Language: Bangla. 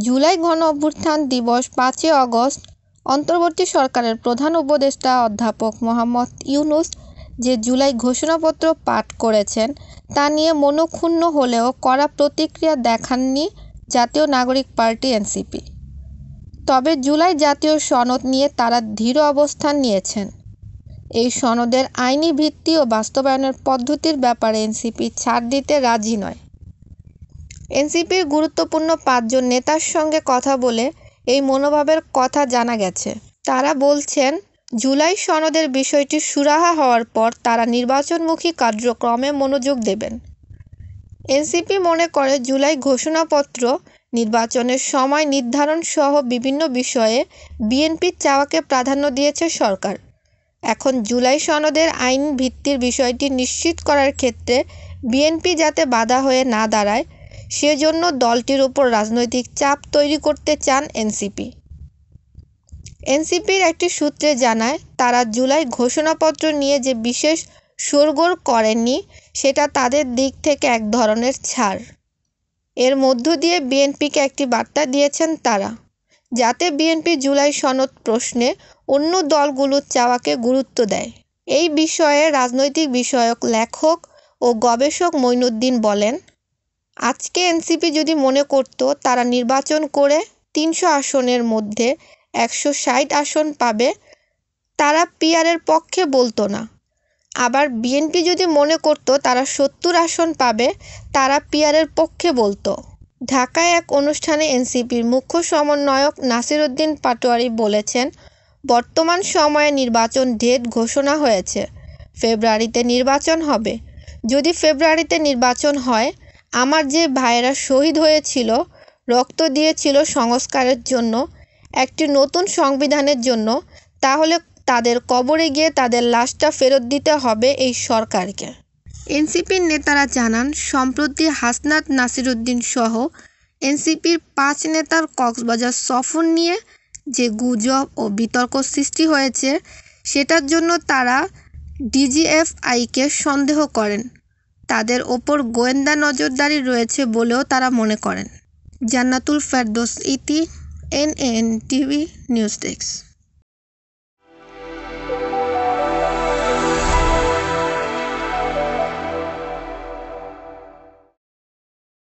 জুলাই গণ অভ্যুত্থান দিবস ৫ই আগস্ট অন্তর্বর্তী সরকারের প্রধান উপদেষ্টা অধ্যাপক মোহাম্মদ ইউনূস যে জুলাই ঘোষণাপত্র পাঠ করেছেন তা নিয়ে মনক্ষুণ্ণ হলেও কড়া প্রতিক্রিয়া দেখাননি জাতীয় নাগরিক পার্টি এনসিপি। তবে জুলাই জাতীয় সনদ নিয়ে তারা দৃঢ় অবস্থান নিয়েছেন। এই সনদের আইনি ভিত্তি ও বাস্তবায়নের পদ্ধতির ব্যাপারে এনসিপি ছাড় দিতে রাজি নয়। এনসিপির গুরুত্বপূর্ণ ৫ জন নেতার সঙ্গে কথা বলে এই মনোভাবের কথা জানা গেছে। তারা বলছেন, জুলাই সনদের বিষয়টি সুরাহা হওয়ার পর তারা নির্বাচনমুখী কার্যক্রমে মনোযোগ দেবেন। এনসিপি মনে করে জুলাই ঘোষণাপত্র নির্বাচনের সময় নির্ধারণ সহ বিভিন্ন বিষয়ে বিএনপির চাওয়াকে প্রাধান্য দিয়েছে সরকার। এখন জুলাই সনদের আইন ভিত্তির বিষয়টি নিশ্চিত করার ক্ষেত্রে বিএনপি যাতে বাধা হয়ে না দাঁড়ায় সেজন্য দলটির উপর রাজনৈতিক চাপ তৈরি করতে চান এনসিপি। এনসিপির একটি সূত্রে জানায়, তারা জুলাই ঘোষণাপত্র নিয়ে যে বিশেষ শোরগোল করেননি সেটা তাদের দিক থেকে এক ধরনের ছাড়। এর মধ্য দিয়ে বিএনপিকে একটি বার্তা দিয়েছেন তারা, যাতে বিএনপি জুলাই সনদ প্রশ্নে অন্য দলগুলোর চাওয়াকে গুরুত্ব দেয়। এই বিষয়ে রাজনৈতিক বিষয়ক লেখক ও গবেষক মঈনুদ্দিন বলেন, আজকে এনসিপি যদি মনে করত তারা নির্বাচন করে ৩০০ আসনের মধ্যে ১৬০ আসন পাবে, তারা পিআরের পক্ষে বলতো না। আবার বিএনপি যদি মনে করত তারা ৭০ আসন পাবে, তারা পিআরের পক্ষে বলতো। ঢাকায় এক অনুষ্ঠানে এনসিপির মুখ্য সমন্বয়ক নাসির উদ্দিন পাটোয়ারী বলেছেন, বর্তমান সময়ে নির্বাচন ডেট ঘোষণা হয়েছে, ফেব্রুয়ারিতে নির্বাচন হবে। যদি ফেব্রুয়ারিতে নির্বাচন হয়, আমার যে ভাইয়েরা শহীদ হয়েছিল, রক্ত দিয়েছিল সংস্কারের জন্য, একটি নতুন সংবিধানের জন্য, তাহলে তাদের কবরে গিয়ে তাদের লাশটা ফেরত দিতে হবে এই সরকারকে। এনসিপির নেতারা জানান, সম্প্রতি হাসনাত নাসিরউদ্দিন সহ এনসিপির ৫ নেতার কক্সবাজার সফর নিয়ে যে গুজব ও বিতর্ক সৃষ্টি হয়েছে সেটার জন্য তারা ডিজিএফআইকে সন্দেহ করেন। তাদের ওপর গোয়েন্দা নজরদারি রয়েছে বলেও তারা মনে করেন। জান্নাতুল ফেরদৌস ইতি, এনএন টিভি নিউজ ডেস্ক।